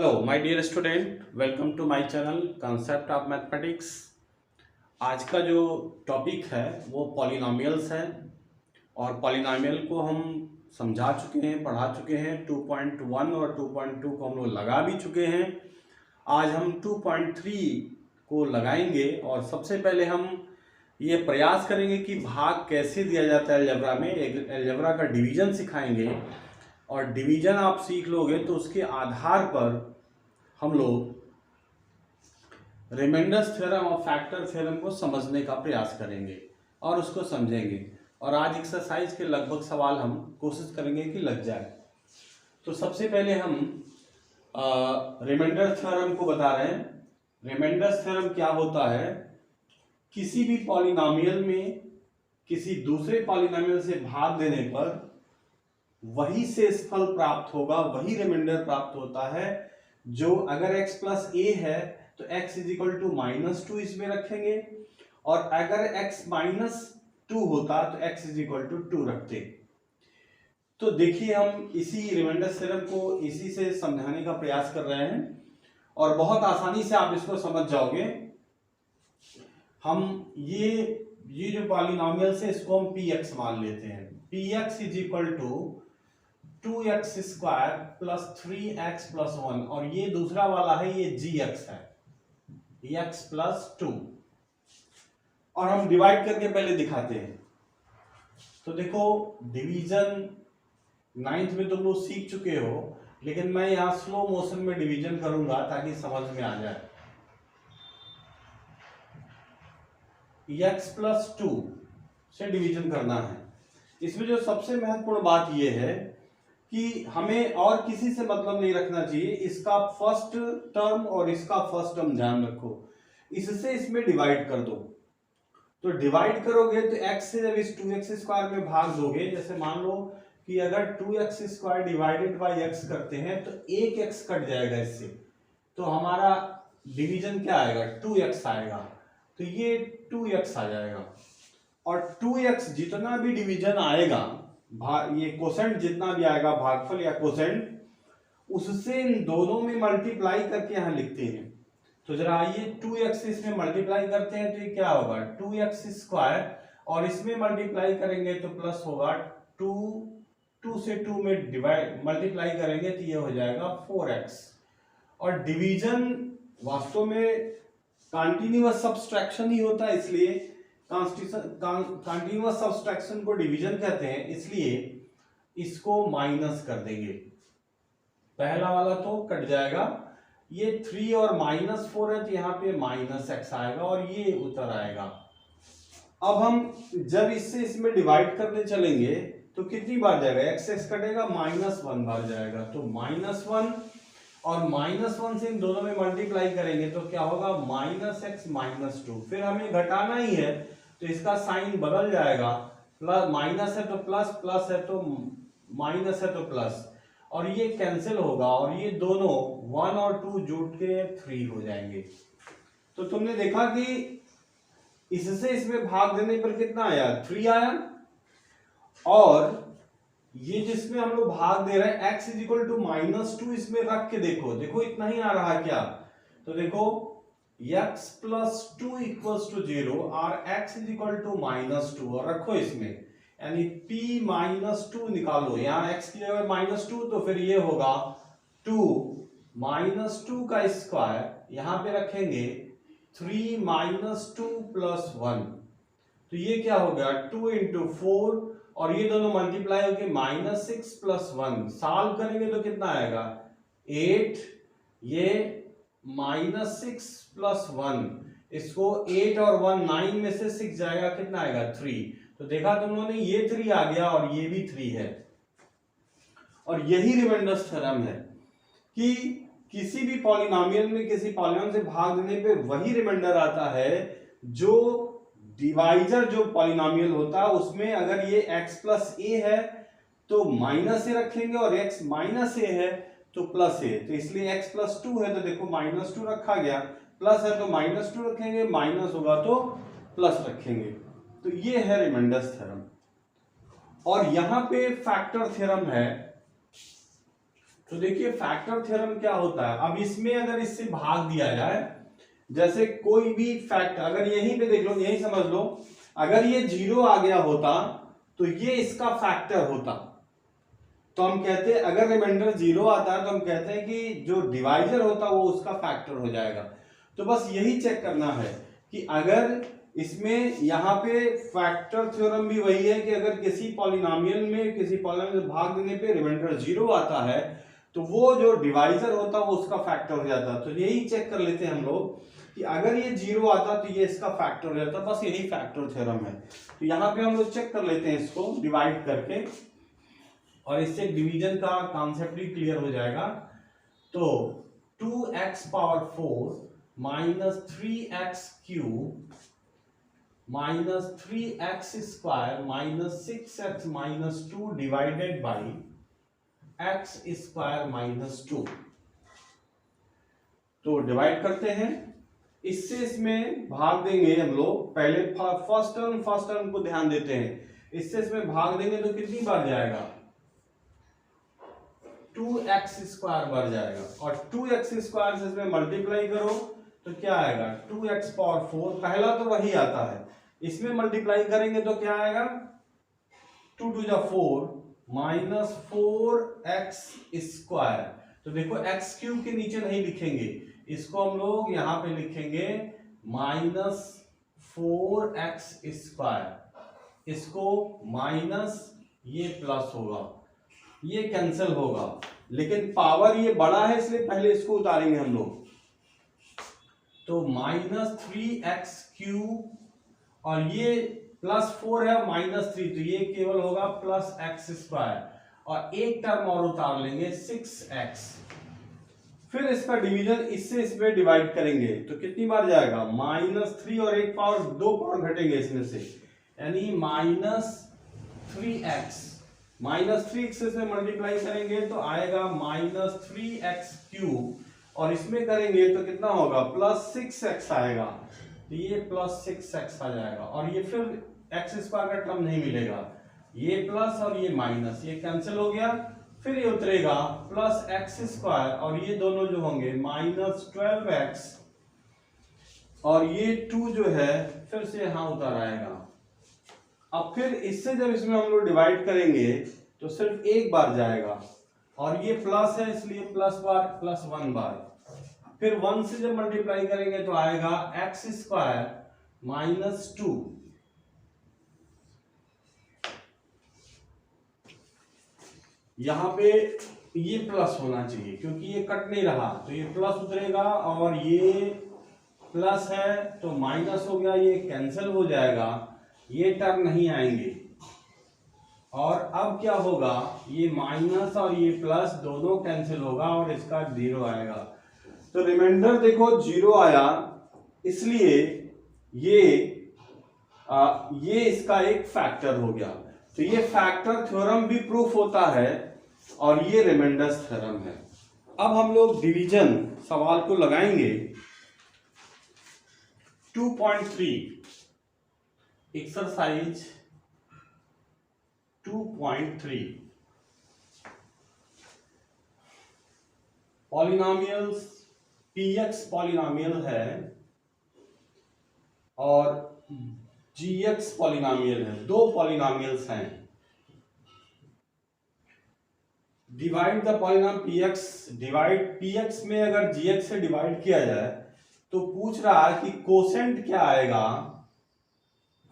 Hello my dear student, welcome to my channel concept of mathematics. आज का जो topic है वो पॉलिनोमियल्स है और पॉलिनोमियल को हम समझा चुके हैं, पढ़ा चुके हैं। 2.1 और 2.2 को हम लोग लगा भी चुके हैं। आज हम 2.3 को लगाएंगे और सबसे पहले हम ये प्रयास करेंगे कि भाग कैसे दिया जाता है अलजेब्रा में। अलजेब्रा का डिवीजन सिखाएंगे और डिवीजन आप सीख लोगे तो उसके आधार पर हम लोग रिमाइंडर्स थ्योरम और फैक्टर थ्योरम को समझने का प्रयास करेंगे और उसको समझेंगे। और आज एक्सरसाइज के लगभग सवाल हम कोशिश करेंगे कि लग जाए। तो सबसे पहले हम रिमाइंडर थ्योरम को बता रहे हैं। रिमाइंडर थ्योरम क्या होता है? किसी भी पॉलिनोमियल में किसी दूसरे पॉलिनोमियल से भाग देने पर वही शेषफल प्राप्त होगा, वही रिमाइंडर प्राप्त होता है। जो अगर x प्लस ए है तो x इज इक्वल टू -2 इसमें रखेंगे, और अगर x माइनस 2 होता तो x इज इक्वल टू 2 रखते। तो देखिए, हम इसी रिमाइंडर थ्योरम को इसी से समझाने का प्रयास कर रहे हैं और बहुत आसानी से आप इसको समझ जाओगे। हम ये जो पॉलिनोमियल है इसको हम px मान लेते हैं। px is equal to 2x square plus 3x plus 1, और ये दूसरा वाला है, ये gx है, x प्लस 2। और हम डिवाइड करके पहले दिखाते हैं। तो देखो, डिवीजन 9th में तुम लोग सीख चुके हो, लेकिन मैं यहां स्लो मोशन में डिवीजन करूंगा ताकि समझ में आ जाए। x प्लस 2 से डिवीजन करना है। इसमें जो सबसे महत्वपूर्ण बात यह है कि हमें और किसी से मतलब नहीं रखना चाहिए। इसका फर्स्ट टर्म और इसका फर्स्ट टर्म ध्यान रखो, इससे इसमें डिवाइड कर दो। तो डिवाइड करोगे तो x से जब इस 2x स्क्वायर में भाग दोगे, जैसे मान लो कि अगर 2x square divided by x करते हैं तो एक x कट जाएगा इससे, तो हमारा डिवीजन क्या आएगा? 2x आएगा। तो ये 2x आ जाएगा, और 2x जितना भी डिवीजन आएगा, ये कोसेंट जितना भी आएगा, भागफल या कोसेंट, उससे इन दोनों में मल्टीप्लाई करके यहां लिखते हैं। तो जरा आइए 2x इसमें मल्टीप्लाई करते हैं तो ये क्या होगा? 2x स्क्वायर, और इसमें मल्टीप्लाई करेंगे तो प्लस होगा 2 से 2 में डिवाइड मल्टीप्लाई करेंगे तो ये हो जाएगा 4x। और डिवीजन वास्तव में कंटीन्यूअस सब्सट्रैक्शन ही होता है, इसलिए कंटीन्यूअस सब्सट्रैक्शन को डिवीजन कहते हैं, इसलिए इसको माइनस कर देंगे। पहला वाला तो कट जाएगा, ये 3 और -4 है तो यहाँ पे -x आएगा और ये उतर आएगा। अब हम जब इससे इसमें डिवाइड करने चलेंगे तो कितनी बार जाएगा? x कटेगा, -1 बार जाएगा। तो -1 और -1 से इन दोनों में मल्टीप्लाई करेंगे तो क्या होगा? -x -2। फिर हमें घटाना ही है तो इसका साइन बदल जाएगा, प्लस माइनस है तो प्लस, प्लस है तो माइनस है तो प्लस, और ये कैंसिल होगा और ये दोनों 1 और 2 जुड़ के 3 हो जाएंगे। तो तुमने देखा कि इससे इसमें भाग देने पर कितना आया? 3 आया। और ये जिसमें हम लोग भाग दे रहे हैं x इज इक्वल टू -2, इसमें रख के देखो, देखो इतना ही आ रहा है क्या? तो देखो x प्लस 2 इक्वल्स टू 0 और x इज इक्वल टू -2, और रखो इसमें, यानी p -2 निकालो। यहाँ x की जगह -2, तो फिर ये होगा 2 -2 का स्क्वायर, यहाँ पे रखेंगे 3 -2 प्लस 1, तो ये क्या हो गया? 2 इंटू 4, और ये दोनों मल्टीप्लाई होके -6 प्लस 1, सॉल्व करेंगे तो कितना आएगा? 8। ये -6 प्लस 1, इसको 8 और 1 9 में से 6 जाएगा, कितना आएगा? 3। तो देखा तुम लोगों ने, ये 3 आ गया और ये भी 3 है। और यही रिमाइंडर थ्योरम है कि किसी भी पॉलिनोमियल में किसी पॉलिनोमियल से भाग देने पे वही रिमाइंडर आता है जो डिवाइजर जो पॉलिनोमियल होता है उसमें अगर ये x प्लस ए है तो माइनस ए रखेंगे, और x माइनस ए है तो प्लस ए। तो इसलिए x प्लस 2 है तो देखो -2 रखा गया, प्लस है तो -2 रखेंगे, माइनस होगा तो प्लस रखेंगे। तो ये है रिमाइंडर थ्योरम। और यहां पे फैक्टर थ्योरम है। तो देखिए फैक्टर थ्योरम क्या होता है, अब इसमें अगर इससे भाग दिया जाए, जैसे कोई भी फैक्टर, अगर यहीं पे देख लो, यही समझ लो, अगर ये 0 आ गया होता तो ये इसका फैक्टर होता, तो हम कहते हैं अगर रिमाइंडर 0 आता है तो हम कहते हैं कि जो डिवाइजर होता है वो उसका फैक्टर हो जाएगा। तो बस यही चेक करना है कि अगर इसमें यहाँ पे फैक्टर थ्योरम भी वही है कि अगर किसी पॉलिनोमियल में किसी पॉलिनोमियल भाग देने पे रिमाइंडर 0 आता है तो वो जो डिवाइजर होता है वो उसका फैक्टर हो जाता है। तो यही चेक कर लेते हैं हम लोग कि अगर ये 0 आता तो ये इसका फैक्टर हो जाता, बस यही फैक्टर थ्योरम है। तो यहाँ पे हम लोग चेक कर लेते हैं इसको डिवाइड करके, और इससे डिवीजन का कॉन्सेप्ट भी क्लियर हो जाएगा। तो 2x power 4 minus 3x cube minus 3x square minus 6x minus 2 divided by x square minus 2। तो डिवाइड करते हैं, इससे इसमें भाग देंगे हम लोग, पहले फर्स्ट टर्म को ध्यान देते हैं, इससे इसमें भाग देंगे तो कितनी बार जाएगा, 2x स्क्वायर बढ़ जाएगा, और 2x स्क्वायर से इसमें मल्टीप्लाई करो तो क्या आएगा 2x पावर 4, पहला तो वही आता है, इसमें मल्टीप्लाई करेंगे तो क्या आएगा 2 टू जा 4 माइनस 4x स्क्वायर। तो देखो x क्यूब के नीचे नहीं लिखेंगे, इसको हम लोग यहां पे लिखेंगे माइनस 4x स्क्वायर, इसको माइनस, ये प्लस होगा, ये कैंसिल होगा, लेकिन पावर ये बड़ा है इसलिए पहले इसको उतारेंगे हम लोग। तो माइनस 3x क्यूब, और ये प्लस 4 है माइनस 3, तो ये केवल होगा प्लस x स्क्वायर, और एक टर्म और उतार लेंगे 6x। फिर इसका डिवीजन इससे इसमें डिवाइड करेंगे तो कितनी बार जाएगा माइनस 3, और एक पावर 2 पावर घटेंगे इसमें से, यानी माइनस 3x, माइनस 3x से मल्टीप्लाई करेंगे तो आएगा माइनस 3x क्यूब, और इसमें करेंगे तो कितना होगा प्लस 6x आएगा, तो ये प्लस 6x आ जाएगा, और ये फिर x स्क्वायर का टर्म नहीं मिलेगा, ये प्लस और ये माइनस, ये कैंसिल हो गया, फिर ये उतरेगा प्लस x स्क्वायर, और ये दोनों जो होंगे माइनस 12x, और ये 2 जो है फिर से यहां उतर आएगा। अब फिर इससे जब इसमें हम लोग डिवाइड करेंगे तो सिर्फ एक बार जाएगा, और ये प्लस है इसलिए प्लस बार प्लस 1 बार, फिर 1 से जब मल्टीप्लाई करेंगे तो आएगा x स्क्वायर माइनस 2, यहां पे ये प्लस होना चाहिए क्योंकि ये कट नहीं रहा, तो ये प्लस उतरेगा, और ये प्लस है तो माइनस हो गया, ये कैंसिल हो जाएगा, ये टर्म नहीं आएंगे, और अब क्या होगा ये माइनस और ये प्लस दोनों कैंसिल होगा और इसका 0 आएगा। तो रिमाइंडर देखो 0 आया, इसलिए ये इसका एक फैक्टर हो गया। तो ये फैक्टर थ्योरम भी प्रूफ होता है, और ये रिमाइंडर्स थ्योरम है। अब हम लोग डिवीजन सवाल को लगाएंगे। 2.3 एक्सरसाइज 2.3 पॉलिनोमियल्स, px पॉलिनोमियल है और gx पॉलिनोमियल है, दो पॉलिनोमियल्स हैं। Divide the polynomial px, divide px में अगर gx से डिवाइड किया जाए तो पूछ रहा है कि कोसेंट क्या आएगा,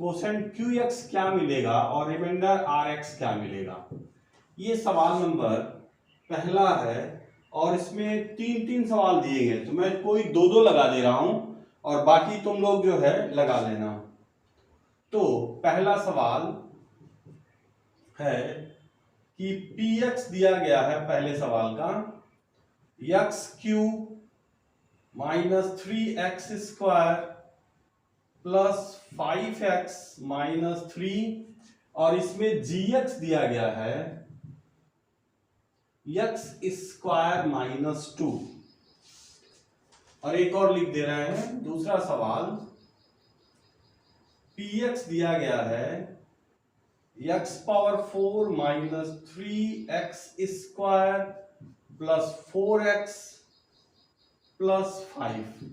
कोसेंट qx क्या मिलेगा और रिमाइंडर rx क्या मिलेगा। ये सवाल नंबर पहला है, और इसमें 3-3 सवाल दिए गए, तो मैं कोई 2-2 लगा दे रहा हूं और बाकी तुम लोग जो है लगा लेना। तो पहला सवाल है कि px दिया गया है, पहले सवाल का x cube minus 3x square plus 5x minus 3, और इसमें gx दिया गया है x स्क्वायर माइनस 2, और एक और लिख दे रहे हैं दूसरा सवाल, px दिया गया है x power 4 minus 3x square plus 4x plus 5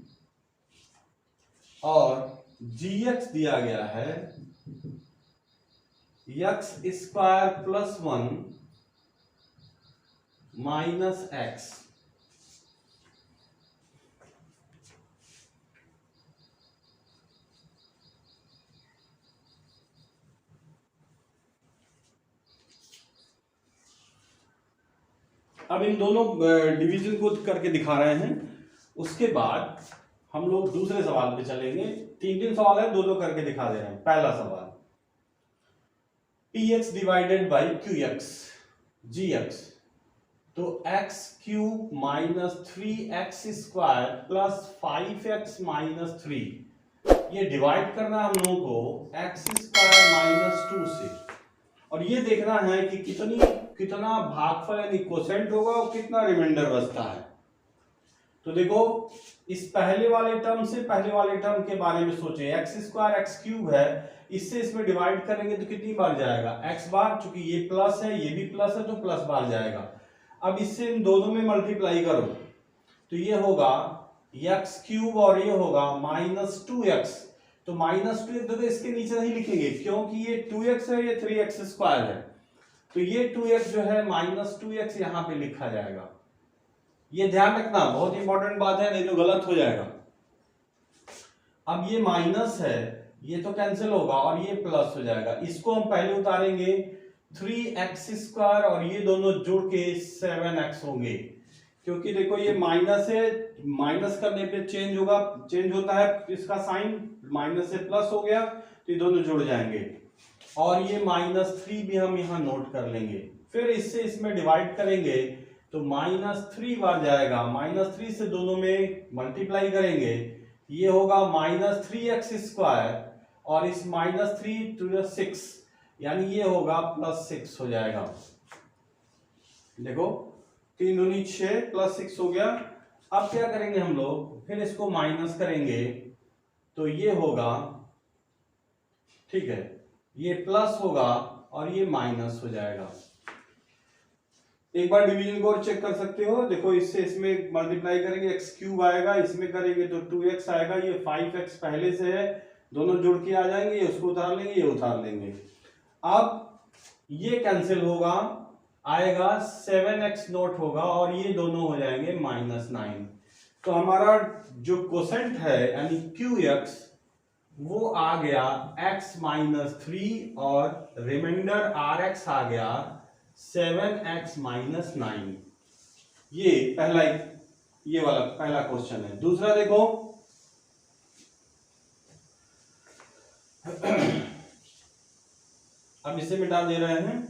और gx दिया गया है x square plus 1 minus x। अब इन दोनों डिवीजन को करके दिखा रहे हैं। उसके बाद हम लोग दूसरे सवाल पे चलेंगे। तीन सवाल है, दो करके दिखा दे रहे हैं। पहला सवाल, px divided by qx gx, तो x cube minus 3x square plus 5x minus 3, ये डिवाइड करना हम लोगों को x स्क्वायर माइनस 2 से, और ये देखना है कि कितना भागफल यानी कोसेंट होगा और कितना रिमाइंडर बचता है। तो देखो, इस पहले वाले टर्म के बारे में सोचे। एक्स स्क्वायर एक्स क्यूब है, इससे इसमें डिवाइड करेंगे तो कितनी बार जाएगा? एक्स बार। चूंकि ये प्लस है, ये भी प्लस है, तो प्लस बार जाएगा। अब इससे इन दोनों में मल्टीप्लाई करो तो ये होगा एक्स क्यूब और ये होगा माइनस 2x। तो माइनस 2 देखो, इसके नीचे नहीं लिखेंगे क्योंकि ये 2x है, ये 3x स्क्वायर है, तो ये 2x जो है माइनस 2x यहां पे लिखा जाएगा। ये ध्यान रखना, बहुत इंपॉर्टेंट बात है, नहीं तो गलत हो जाएगा। अब ये माइनस है, ये तो कैंसिल होगा और ये प्लस हो जाएगा। इसको हम पहले उतारेंगे 3x स्क्वायर और ये दोनों जुड़ के 7x होंगे, क्योंकि देखो ये माइनस है, माइनस करने पे चेंज होता है इसका साइन, माइनस से प्लस हो गया तो ये दोनों जुड़ जाएंगे। और ये -3 भी हम यहाँ नोट कर लेंगे। फिर इससे इसमें डिवाइड करेंगे तो -3 बार जाएगा, -3 से दोनों में मल्टीप्लाई करेंगे, ये होगा -3x स्क्वायर और इस -3 to the 6, यानी ये होगा +6 हो जाएगा। देखो 3 दूनी 6 +6 हो गया। अब क्या करेंगे हम लोग, फिर इसको माइनस करेंगे तो ये होगा, ठीक है, ये प्लस होगा और ये माइनस हो जाएगा। एक बार डिवीजन को और चेक कर सकते हो। देखो, इससे इसमें मल्टीप्लाई करेंगे x क्यूब आएगा, इसमें करेंगे तो 2x आएगा, ये 5x पहले से है, दोनों जुड़ के आ जाएंगे, ये उसको उतार लेंगे, ये उतार लेंगे। अब ये कैंसिल होगा, आएगा 7x नोट होगा और ये दोनों हो जाएंगे -9। तो हमारा जो कोसेंट है यानी qx वो आ गया x -3 और रिमाइंडर rx आ गया 7x -9। ये वाला पहला क्वेश्चन है। दूसरा देखो, अब इसे मिटा दे रहे हैं।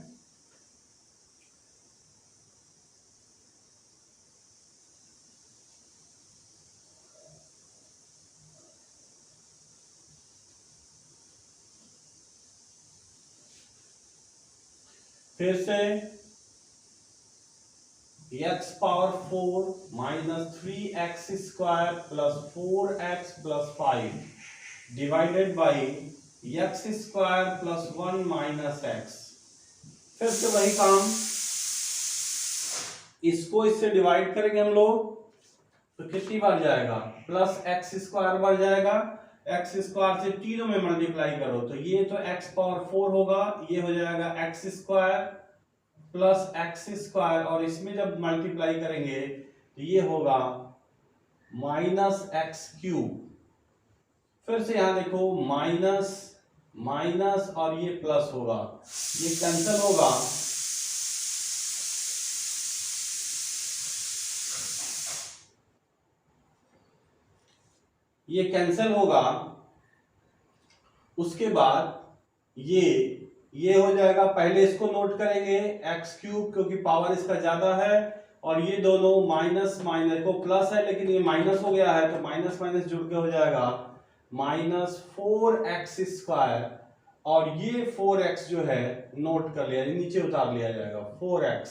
फिर से x power 4 -3x square plus 4x plus 5 divided by x square plus 1 minus x। फिर से वही काम, इसको इससे डिवाइड करेंगे हम लोग तो कितनी बार जाएगा? प्लस x स्क्वायर बार जाएगा। x स्क्वायर से तीनों में मल्टीप्लाई करो तो ये तो x पावर 4 होगा, ये हो जाएगा x square plus x square, और इसमें जब मल्टीप्लाई करेंगे तो ये होगा -x क्यूब। फिर से यहां देखो माइनस माइनस और ये प्लस होगा, ये कैंसिल होगा, ये कैंसिल होगा। उसके बाद ये हो जाएगा। पहले इसको नोट करेंगे एक्स क्यूब, क्योंकि पावर इसका ज्यादा है, और ये दोनों माइनस माइनस को प्लस है लेकिन ये माइनस हो गया है तो माइनस माइनस जुड़ के हो जाएगा -4x स्क्वायर, और ये 4x जो है नोट कर लिया, नीचे उतार लिया जाएगा 4x।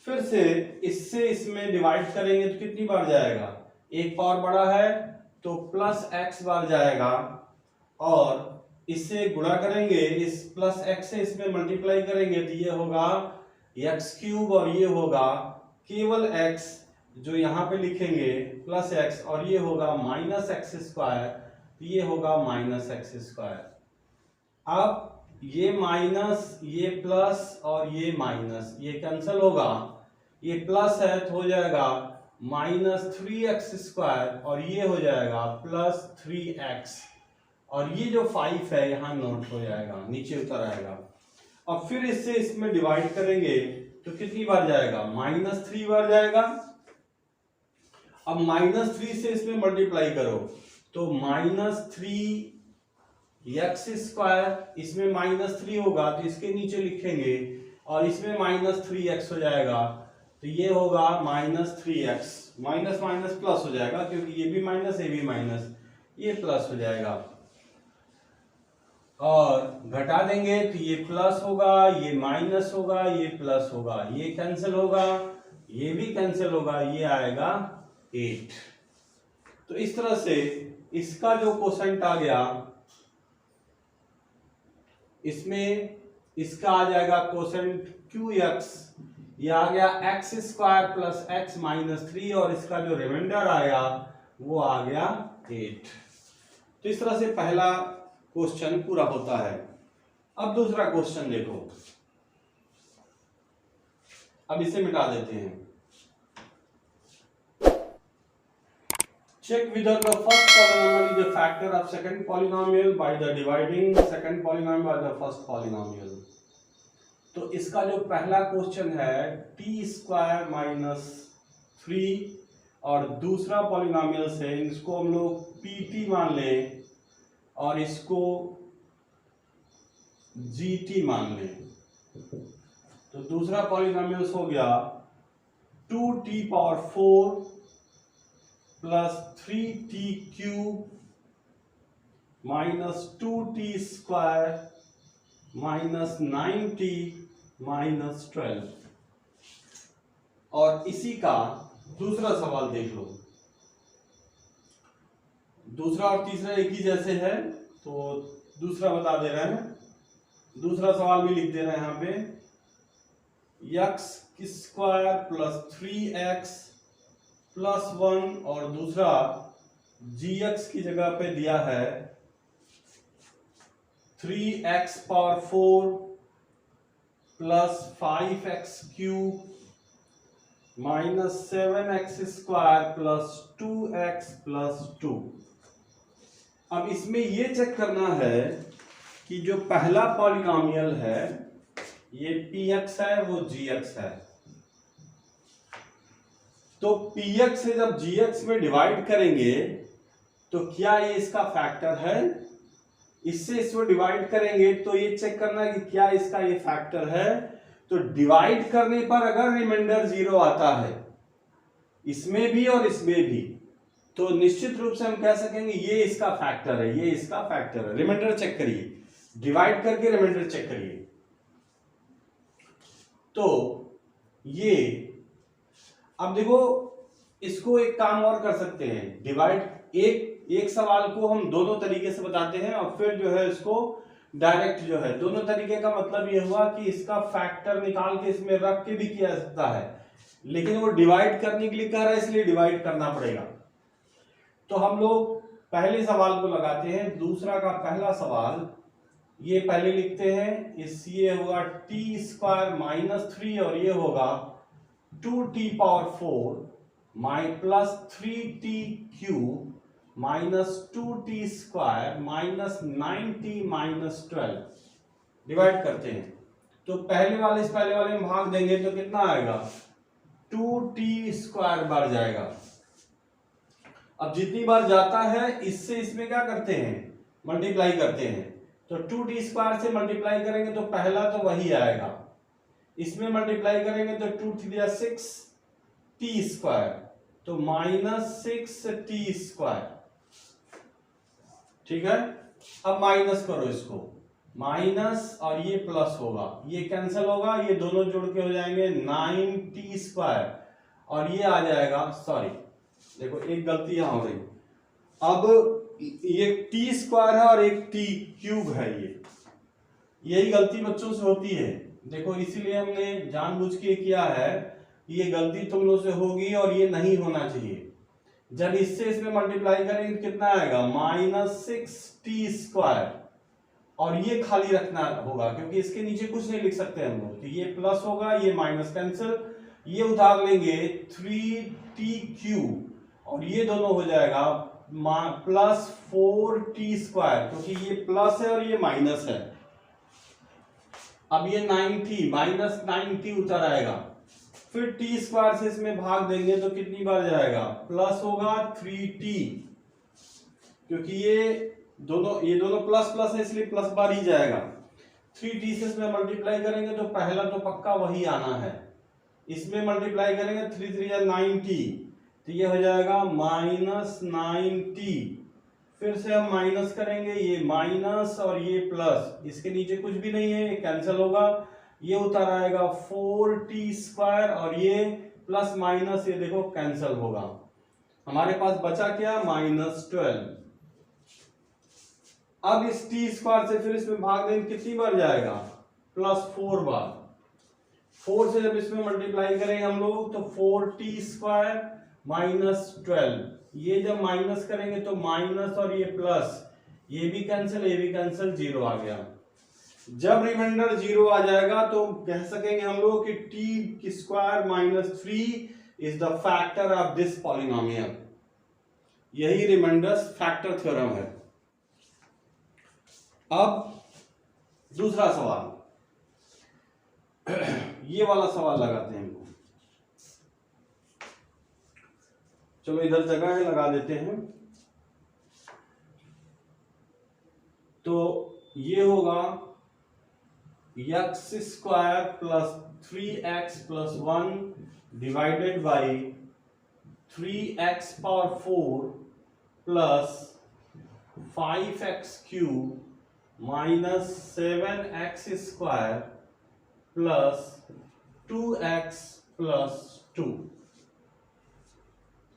फिर से इससे इसमें डिवाइड करेंगे तो कितनी बार जाएगा? एक पावर बड़ा है तो प्लस x बार जाएगा, और इससे गुणा करेंगे, इस प्लस x से इसमें मल्टीप्लाई करेंगे तो ये होगा x क्यूब और ये होगा केवल x जो यहाँ पे लिखेंगे प्लस x और ये होगा माइनस एक्स स्क्वायर, ये होगा माइनस एक्स स्क्वायर। अब ये माइनस, ये प्लस और ये माइनस, ये कैंसिल होगा, ये प्लस है तो हो जाएगा माइनस 3x स्क्वायर और ये हो जाएगा प्लस 3x, और ये जो 5 है यहाँ नोट हो जाएगा, नीचे उतर आएगा। अब फिर इससे इसमें डिवाइड करेंगे तो कितनी बार जाएगा, माइनस 3 बार जाएगा। अब माइनस 3 से इसमें मल्टीप्लाई करो तो माइनस 3x स्क्वायर, इसमें माइनस 3 होगा तो इसके नीचे लिखेंगे और इसमें माइनस 3x हो जाएगा, तो ये होगा minus 3x, minus minus plus हो जाएगा क्योंकि ये भी माइनस ये भी माइनस, ये प्लस हो जाएगा। और घटा देंगे तो ये प्लस होगा, ये माइनस होगा, ये प्लस होगा, ये कैंसिल होगा, ये भी कैंसिल होगा, ये आएगा 8। तो इस तरह से इसका जो कोसेंट आ गया, इसमें इसका आ जाएगा कोसेंट QX, ये आ गया x square plus x minus 3 और इसका जो रिमाइंडर आया वो आ गया 8। तो इस तरह से पहला क्वेश्चन पूरा होता है। अब दूसरा क्वेश्चन देखो, अब इसे मिटा देते हैं। Check whether the first polynomial is a factor of second polynomial by the dividing second polynomial by the first polynomial। तो इसका जो पहला क्वेश्चन है टी स्क्वायर माइनस 3 और दूसरा पॉलिनॉमियल से इसको हम लोग पीटी मान लें और इसको जीटी मान लें। तो दूसरा पॉलिनॉमियल हो गया 2t power 4 plus 3t cube minus 2t square minus 9t minus 12। और इसी का दूसरा सवाल देख लो, दूसरा और तीसरा एक ही जैसे है तो दूसरा बता दे रहे हैं, दूसरा सवाल भी लिख दे रहे हैं यहाँ पे, x square plus 3x plus 1 और दूसरा gx की जगह पे दिया है 3x power 4 plus 5x cube minus 7x square plus 2x plus 2। अब इसमें ये चेक करना है कि जो पहला पॉलिनॉमियल है ये px है वो gx है, तो px से जब gx में डिवाइड करेंगे तो क्या ये इसका फैक्टर है, इससे इसको डिवाइड करेंगे तो ये चेक करना है कि क्या इसका ये फैक्टर है। तो डिवाइड करने पर अगर रिमाइंडर 0 आता है इसमें भी और इसमें भी, तो निश्चित रूप से हम कह सकेंगे ये इसका फैक्टर है, ये इसका फैक्टर है। रिमाइंडर चेक करिए, डिवाइड करके रिमाइंडर चेक करिए। तो ये अब देखो, इसको एक काम और कर सकते हैं, डिवाइड एक सवाल को हम दोनों तरीके से बताते हैं और फिर जो है इसको डायरेक्ट जो है, दोनों तरीके का मतलब ये हुआ कि इसका फैक्टर निकाल के इसमें रख के भी किया जा सकता है, लेकिन वो डिवाइड करने के लिए कह रहा है इसलिए डिवाइड करना पड़ेगा। तो हम लोग पहले सवाल को लगाते हैं, दूसरा का पहला सवाल ये पहले लिखते हैं, इस ये होगा टी स्क्वायर माइनस 3 और ये होगा 2t पावर 4 माइ plus 3t cube minus 2t square minus 9t minus 12। Divide करते हैं तो पहले वाले में भाग देंगे तो कितना आएगा, 2t स्क्वायर बार जाएगा। अब जितनी बार जाता है इससे इसमें क्या करते हैं, मल्टीप्लाई करते हैं। तो 2t स्क्वायर से मल्टीप्लाई करेंगे तो पहला तो वही आएगा, इसमें मल्टीप्लाई करेंगे तो 2 3 6 t स्क्वायर, तो माइनस 6t स्क्वायर। ठीक है, अब माइनस करो इसको, माइनस और ये प्लस होगा, ये कैंसिल होगा, ये दोनों जोड़ के हो जाएंगे 9t स्क्वायर और ये आ जाएगा, सॉरी देखो एक गलती यहां हो रही, अब ये t स्क्वायर है और एक t क्यूब है, यही गलती बच्चों से होती है। देखो इसीलिए हमने जानबूझ के किया है, ये गलती तुम लोग से होगी और ये नहीं होना चाहिए। जब इससे इसमें मल्टीप्लाई करेंगे कितना आएगा -6t², और ये खाली रखना होगा क्योंकि इसके नीचे कुछ नहीं लिख सकते हम लोग। तो ये प्लस होगा, ये माइनस कैंसिल, ये उतार लेंगे 3t³ और ये दोनों हो जाएगा +4t², क्योंकि ये प्लस है और ये माइनस है। अब ये 9t -9t उतर आएगा, फिर t² से इसमें भाग देंगे तो कितनी बार जाएगा, प्लस होगा 3t, क्योंकि ये दोनों प्लस प्लस है इसलिए प्लस बार ही जाएगा। 3t से इसमें मल्टीप्लाई करेंगे तो पहला तो पक्का वही आना है, इसमें मल्टीप्लाई करेंगे 3 3 या 9t, तो ये हो जाएगा -9t। फिर से हम माइनस करेंगे, ये माइनस और ये प्लस, इसके नीचे कुछ भी नहीं है, ये कैंसिल होगा, ये उतर आएगा 4t² और ये प्लस माइनस ये देखो कैंसिल होगा। हमारे पास बचा क्या, -12। अब इस t² से फिर इसमें भाग देंगे कितनी बार जाएगा, +4 बार। 4 से जब इसमें मल्टीप्लाई करेंगे हम लोग तो 4t² -12, ये जब माइनस करेंगे तो माइनस और ये प्लस, ये भी कैंसिल, ये भी कैंसिल, 0 आ गया। जब रिमाइंडर 0 आ जाएगा तो कह सकेंगे हम लोग कि t² -3 is the factor of this polynomial. यही रिमाइंडर फैक्टर थ्योरम है। अब दूसरा सवाल, ये वाला सवाल लगाते हैं इनको। चलो इधर जगह है, लगा देते हैं। तो ये होगा x² + 3x + 1 divided by 3x⁴ plus 5x³ -7x² plus 2x + 2।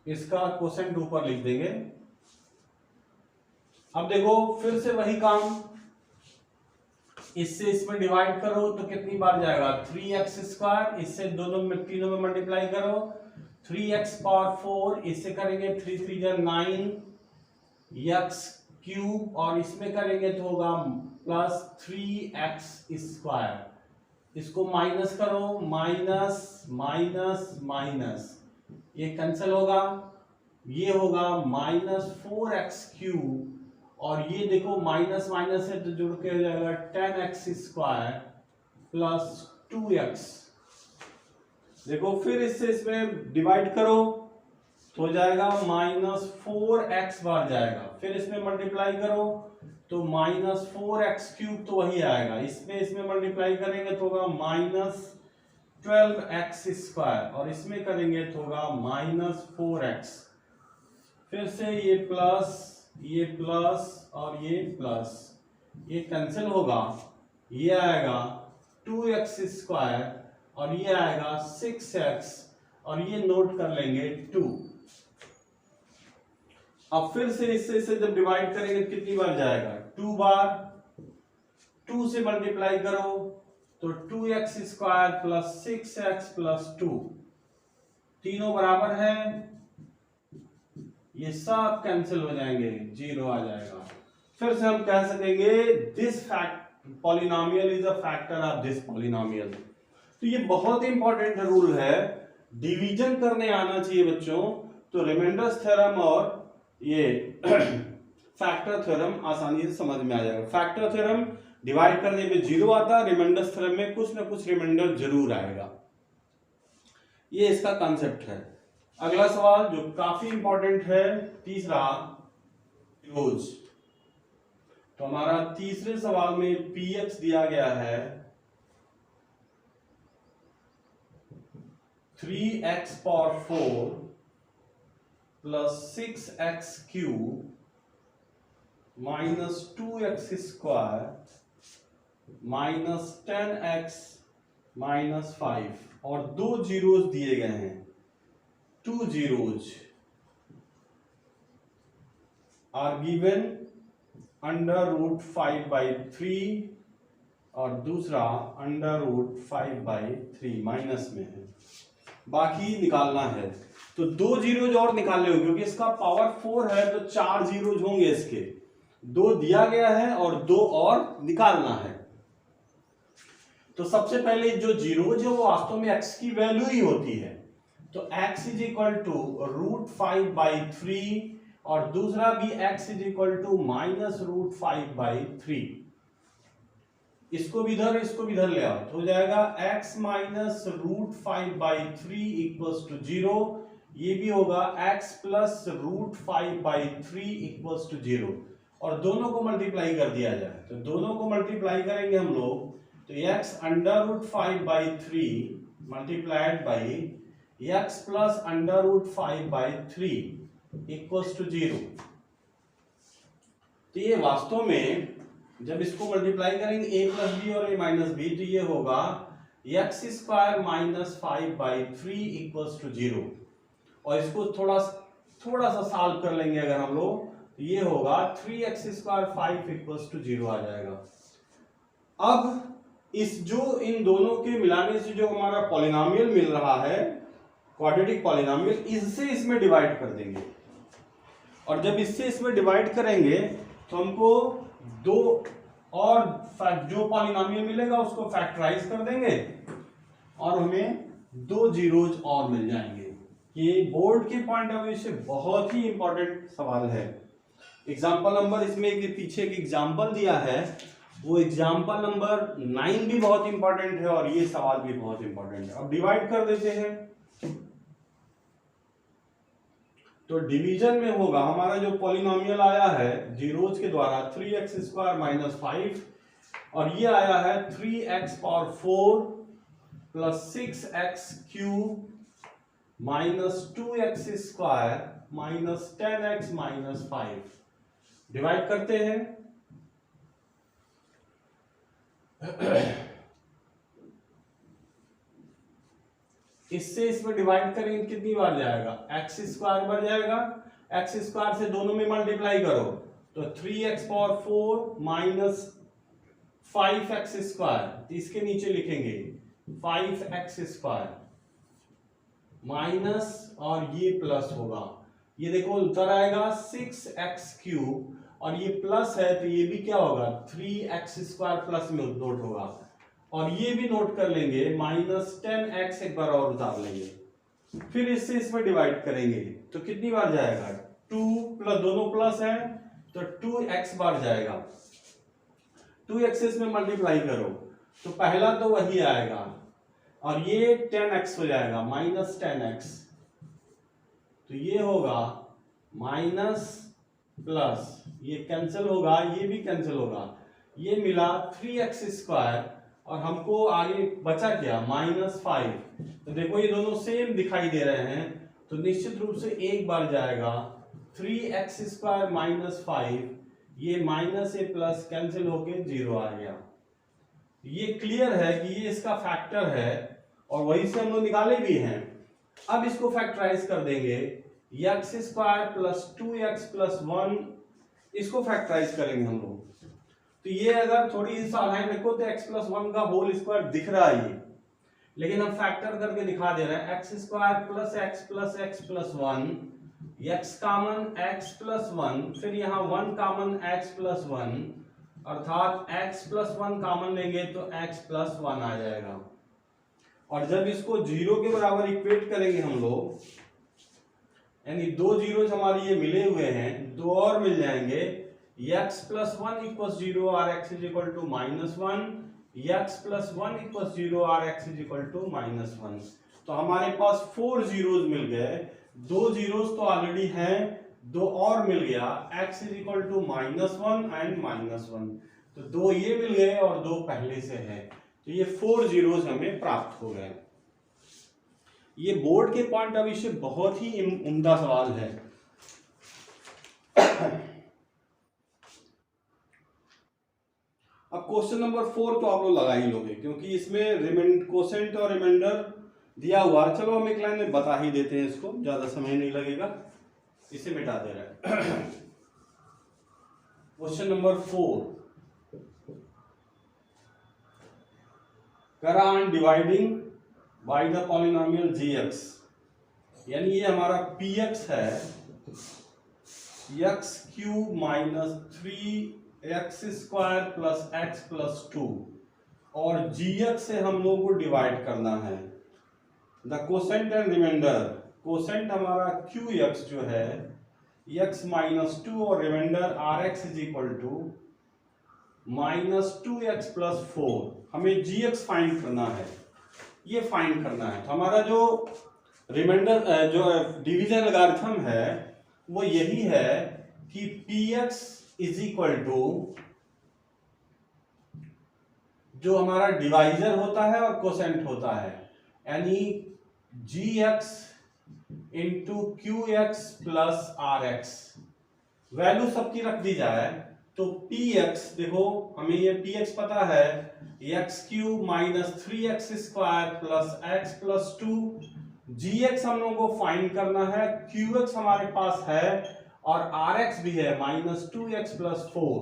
इसका क्वोशेंट ऊपर लिख देंगे। अब देखो फिर से वही काम, इससे इसमें डिवाइड करो तो कितनी बार जाएगा, 3x², इससे तीनों में मल्टीप्लाई करो 3x⁴, इससे करेंगे 3 3 जा 9 x³ और इसमें करेंगे तो होगा +3x²। इसको माइनस करो, माइनस माइनस माइनस, ये कैंसिल होगा, ये होगा -4x³ और ये देखो माइनस माइनस है तो जुड़ के हो जाएगा 10x² प्लस 2x। देखो फिर इससे इसमें डिवाइड करो तो हो जाएगा -4x बार जाएगा, फिर इसमें मल्टीप्लाई करो तो -4x³ तो वही आएगा, इसमें मल्टीप्लाई करेंगे तो होगा -12x² और इसमें करेंगे तो होगा -4x। फिर से ये प्लस और ये प्लस, ये कैंसिल होगा, ये आएगा 2x² और ये आएगा 6x और ये नोट कर लेंगे 2। अब फिर से इससे जब डिवाइड करेंगे कितनी बार जाएगा, 2 बार। 2 से मल्टीप्लाई करो तो 2x² प्लस 6x प्लस 2, तीनों बराबर है, ये सब कैंसिल हो जाएंगे, 0 आ जाएगा। फिर से हम कह सकेंगे this polynomial is a factor of this polynomial. तो ये बहुत इंपॉर्टेंट रूल है, डिवीजन करने आना चाहिए बच्चों, तो रिमाइंडर्स थ्योरम और ये फैक्टर थ्योरम आसानी से समझ में आ जाएगा। फैक्टर थ्योरम डिवाइड करने पे 0 आता है, रिमाइंडर्स थ्योरम में कुछ ना कुछ रिमाइंडर जरूर आएगा। ये इसका कॉन्सेप्ट है। अगला सवाल जो काफी इंपॉर्टेंट है, तीसरा क्लोज। तो हमारा तीसरे सवाल में px दिया गया है 3x⁴ plus 6x³ -2x² -10x -5 और 2 जीरोस दिए गए हैं, 2 zeros are given √5/3 और दूसरा √5/3 माइनस में है। बाकी निकालना है। तो 2 जीरोज और निकालने होंगे क्योंकि इसका पावर 4 है तो 4 जीरोज होंगे इसके। 2 दिया गया है और 2 और निकालना है। तो सबसे पहले जो जीरोज है वो वास्तव में x की वैल्यू ही होती है। तो x इज इक्वल टू √5/3 और दूसरा भी x इज इक्वल टू -√5/3। इसको भी इधर ले आओ तो हो जाएगा x -√5/3 इक्वल्स टू 0। ये भी होगा x प्लस √5/3 इक्वल्स टू 0 और दोनों को मल्टीप्लाई कर दिया जाए तो दोनों को मल्टीप्लाई करेंगे हम लोग तो x √5/3 multiplied by x plus √5/3 equals to 0। तो ये वास्तव में जब इसको मल्टीप्लाई करेंगे a प्लस बी और a माइनस बी तो ये होगा x स्क्वायर -5/3 इक्वल्स टू 0 और इसको थोड़ा सा सॉल्व कर लेंगे अगर हम लोग तो ये होगा 3x स्क्वायर 5 इक्वल्स टू 0 आ जाएगा। अब इन दोनों के मिलाने से जो हमारा पॉलिनोमियल मिल रहा है क्वाड्रेटिक पॉलिनोमियल, इससे इसमें डिवाइड कर देंगे और जब इससे इसमें डिवाइड करेंगे तो हमको दो और जो पॉलिनोमियल मिलेगा उसको फैक्टराइज कर देंगे और हमें 2 जीरोज और मिल जाएंगे। ये बोर्ड के पॉइंट ऑफ व्यू से बहुत ही इंपॉर्टेंट सवाल है। एग्जाम्पल नंबर इसमें एक पीछे एक एग्जाम्पल दिया है, वो एग्जाम्पल नंबर 9 भी बहुत इंपॉर्टेंट है और ये सवाल भी बहुत इंपॉर्टेंट है। अब डिवाइड कर देते हैं तो डिवीजन में होगा हमारा जो पॉलिनोमियल आया है जीरोज के द्वारा 3x स्क्वायर -5 और ये आया है 3x power 4 plus 6x cube -2x square -10x -5। Divide करते हैं इससे इसमें डिवाइड करेंगे कितनी बार जाएगा x स्क्वायर बार जाएगा। x स्क्वायर से दोनों में मल्टीप्लाई करो तो 3x पावर 4 -5x स्क्वायर, इसके नीचे लिखेंगे 5x स्क्वायर माइनस और ये प्लस होगा, ये देखो उतर आएगा 6x क्यूब और ये प्लस है तो ये भी क्या होगा 3x स्क्वायर प्लस में नोट होगा और ये भी नोट कर लेंगे -10x एक बार और उतार लेंगे। फिर इससे इसमें डिवाइड करेंगे तो कितनी बार जाएगा 2 प्लस दोनों प्लस है तो 2x बार जाएगा। 2x इसमें मल्टीप्लाई करो तो पहला तो वही आएगा और ये 10x हो जाएगा -10x तो ये होगा माइनस प्लस ये कैंसिल होगा ये भी कैंसिल होगा, ये मिला 3x स्क्वायर और हमको आगे बचा क्या -5। तो देखो ये दोनों सेम दिखाई दे रहे हैं तो निश्चित रूप से एक बार जाएगा 3x स्क्वायर -5, ये माइनस ए प्लस कैंसिल होके 0 आ गया। ये क्लियर है कि ये इसका फैक्टर है और वही से हम लोग निकाले भी हैं। अब इसको फैक्टराइज कर देंगे x square plus 2x plus 1, इसको फैक्टराइज करेंगे हम लोग तो ये अगर थोड़ी सी सावधानी रखो तो x प्लस 1 का होल स्क्वायर दिख रहा है ये, लेकिन हम फैक्टर करके दिखा दे रहे हैं x square plus x plus 1, x common x plus 1 फिर यहाँ 1 कॉमन x प्लस 1 अर्थात x प्लस 1 कॉमन लेंगे तो x प्लस 1 आ जाएगा और जब इसको 0 के बराबर इक्वेट करेंगे हम लोग यानी 2 जीरोज हमारे ये मिले हुए हैं, 2 और मिल जाएंगे x प्लस 1 इक्वल्स 0 और x is equal to -1, x plus 1 equals 0 और x इज इक्वल टू -1। तो हमारे पास 4 जीरोज मिल गए, 2 जीरोज तो ऑलरेडी हैं, 2 और मिल गया x is equal to -1 and -1 तो 2 ये मिल गए और 2 पहले से है तो ये 4 जीरोज हमें प्राप्त हो गए। ये बोर्ड के पॉइंट ऑफ व्यू से बहुत ही उम्दा सवाल है। अब क्वेश्चन नंबर 4 तो आप लोग लगा ही लोगे क्योंकि इसमें कोसेंट और रिमाइंडर दिया हुआ है। चलो हम एक लाइन में बता ही देते हैं, इसको ज्यादा समय नहीं लगेगा, इसे मिटा दे रहा है। क्वेश्चन नंबर 4 करा on dividing by the polynomial gx, यानी ये हमारा px है x cube minus 3x² plus x plus 2, और gx से हम लोग को डिवाइड करना है the quotient and remainder. Quotient हमारा qx जो है x माइनस 2 और remainder rx is equal to minus 2x plus 4। हमें gx फाइंड करना है, ये फाइंड करना है। तो हमारा जो रिमाइंडर जो डिवीजन एल्गोरिथम है वो यही है कि px इज इक्वल टू जो हमारा डिवाइजर होता है और कोसेंट होता है, यानी gx into qx plus rx। Value सबकी रख दी जाए तो px, देखो हमें ये px पता है x cube minus 3x² plus x plus 2। gx हम लोगों को फाइंड करना है, qx हमारे पास है और rx भी है माइनस 2x प्लस 4।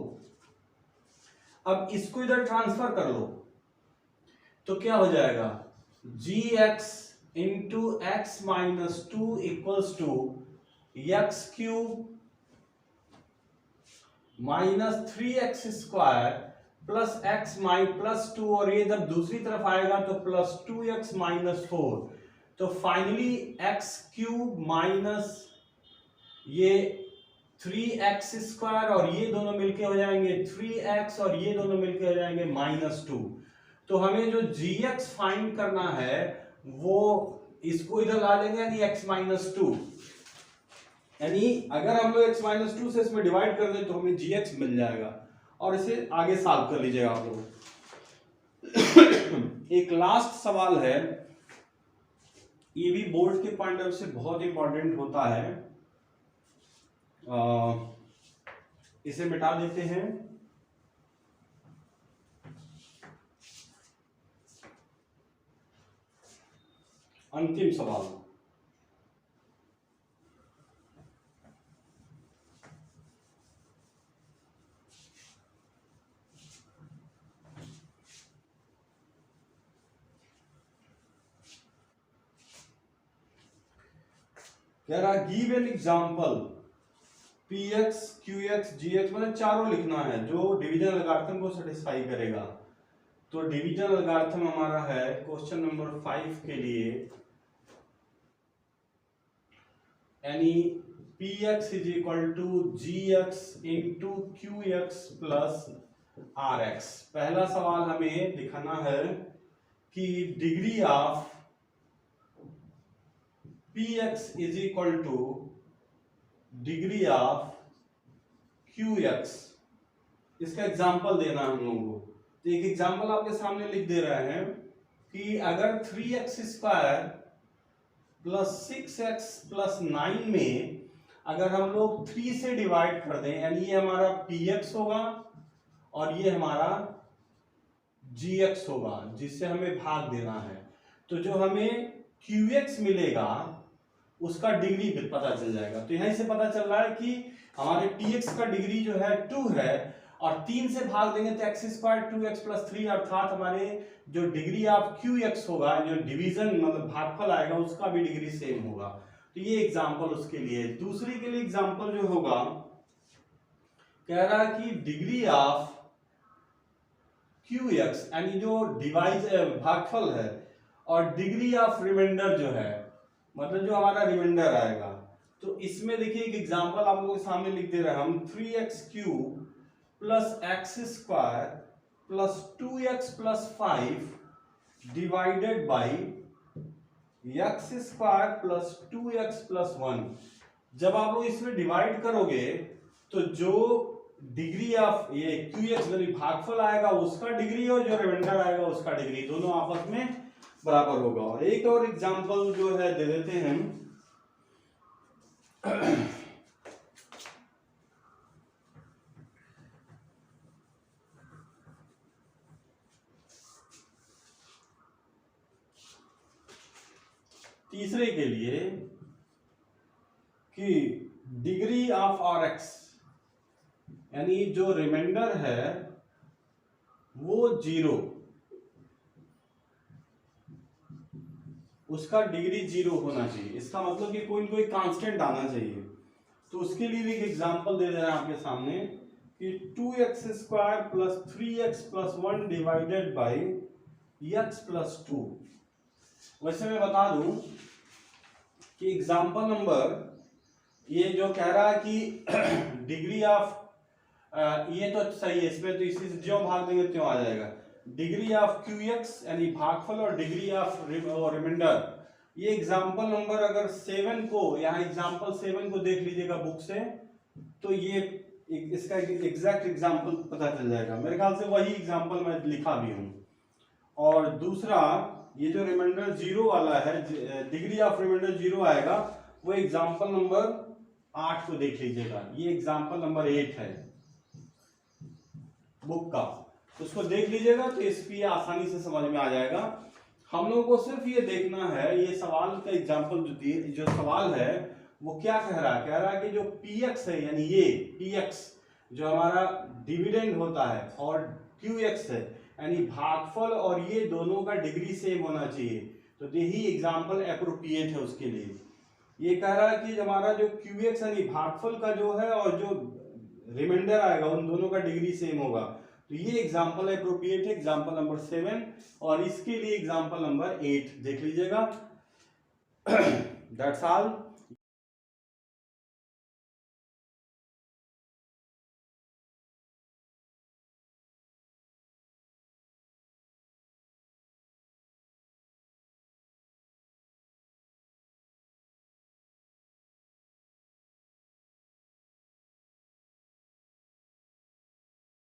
अब इसको इधर ट्रांसफर कर लो तो क्या हो जाएगा, gx into x minus 2 equals to x cube minus 3x² plus x माइ प्लस 2, और ये जब दूसरी तरफ आएगा तो प्लस 2x माइनस 4। तो फाइनली x क्यूब माइनस ये 3x² और ये दोनों मिलके हो जाएंगे 3x और ये दोनों मिलके हो जाएंगे माइनस 2। तो हमें जो gx फाइंड करना है वो इसको इधर ला लेंगे, यानी x माइनस 2, यानी अगर हम लोग x माइनस 2 से इसमें डिवाइड कर दें तो हमें gx मिल जाएगा, और इसे आगे सॉल्व कर लीजिएगा आप लोग। एक लास्ट सवाल है, ये भी बोर्ड के पॉइंट ऑफ से बहुत इंपॉर्टेंट होता है, इसे मिटा देते हैं। अंतिम सवाल, कह रहा give an example px qx gx, मतलब चारों लिखना है जो डिवीजन एल्गोरिथम को सेटिस्फाई करेगा। तो डिवीजन एल्गोरिथम हमारा है क्वेश्चन नंबर 5 के लिए, यानी px is equal to gx into qx plus rx। पहला सवाल हमें दिखाना है कि degree of px is equal to degree of qx, इसका एग्जांपल देना है हम लोगों को। तो एक एग्जांपल आपके सामने लिख दे रहे हैं कि अगर 3x² प्लस 6x प्लस 9 में अगर हम लोग 3 से डिवाइड कर दें, यानी ये हमारा px होगा और ये हमारा gx होगा जिससे हमें भाग देना है। तो जो हमें qx मिलेगा उसका डिग्री पता चल जाएगा। तो यहीं से पता चल रहा है कि हमारे px का डिग्री जो है 2 है, और 3 से भाग देंगे तो x² 2x प्लस 3, अर्थात हमारे जो डिग्री ऑफ qx होगा, जो डिवीजन मतलब भागफल आएगा, उसका भी डिग्री सेम होगा। तो ये एग्जांपल उसके लिए। दूसरी के लिए एग्जांपल जो होगा, कह रहा है कि डिग्री ऑफ qx यानी जो डिवाइज भागफल है, और डिग्री ऑफ रिमाइंडर जो है, मतलब जो हमारा रिमाइंडर आएगा। तो इसमें देखिए एक एग्जांपल आप लोगों के सामने लिख दे रहे हैं हम, 3x³ plus x² plus 2x plus 5 divided by x² plus 2x plus 1। जब आप लोग इसमें डिवाइड करोगे तो जो डिग्री ऑफ ये qx यानी भागफल आएगा उसका डिग्री, और जो रिमाइंडर आएगा उसका डिग्री, दोनों आपस में बराबर होगा। और एक और एग्जांपल जो है दे देते हैं, तीसरे के लिए कि डिग्री ऑफ rx यानी जो रिमाइंडर है वो 0, उसका डिग्री 0 होना चाहिए। इसका मतलब कि कोई न कोई कांस्टेंट आना चाहिए। तो उसके लिए भी एक एग्जांपल दे दे रहे हैं आपके सामने कि 2x² plus 3x plus 1 divided by x plus 2। वैसे मैं बता दूं कि एग्जांपल नंबर ये जो कह रहा है कि डिग्री ऑफ ये तो सही है, इसमें तो इसी से जो भाग देंगे त्यों आ जाएगा। डिग्री ऑफ QX यानी भागफल और डिग्री ऑफ रिमाइंडर। ये एग्जांपल नंबर अगर 7 को, यहाँ एग्जांपल 7 को देख लीजिएगा बुक से, तो ये इसका एग्जैक्ट एग्जांपल पता चल जाएगा। मेरे ख्याल से वही एग्जांपल मैं लिखा भी हूँ। और दूसरा ये जो रिमाइंडर 0 वाला है, डिग्री ऑफ रिमाइंडर 0 आएगा, वो एग्जांपल नंबर 8 को देख लीजिएगा। ये एग्जांपल नंबर 8 है बुक का, तो उसको देख लीजिएगा तो इसकी आसानी से समझ में आ जाएगा। हम लोगों को सिर्फ ये देखना है, ये सवाल का एग्जांपल जो सवाल है वो क्या कह रहा है। कह रहा है कि जो px है यानी ये px जो हमारा डिविडेंड होता है और qx है यानी भागफल, और ये दोनों का डिग्री सेम होना चाहिए। तो यही एग्जांपल एप्रोप्रिएट है उसके लिए। ये कह रहा है कि हमारा जो qx यानी भागफल का जो है और जो रिमाइंडर आएगा उन दोनों का डिग्री सेम होगा। तो ये एग्जांपल एप्रोप्रिएट है, एग्जांपल नंबर 7। और इसके लिए एग्जांपल नंबर 8 देख लीजिएगा। That's all.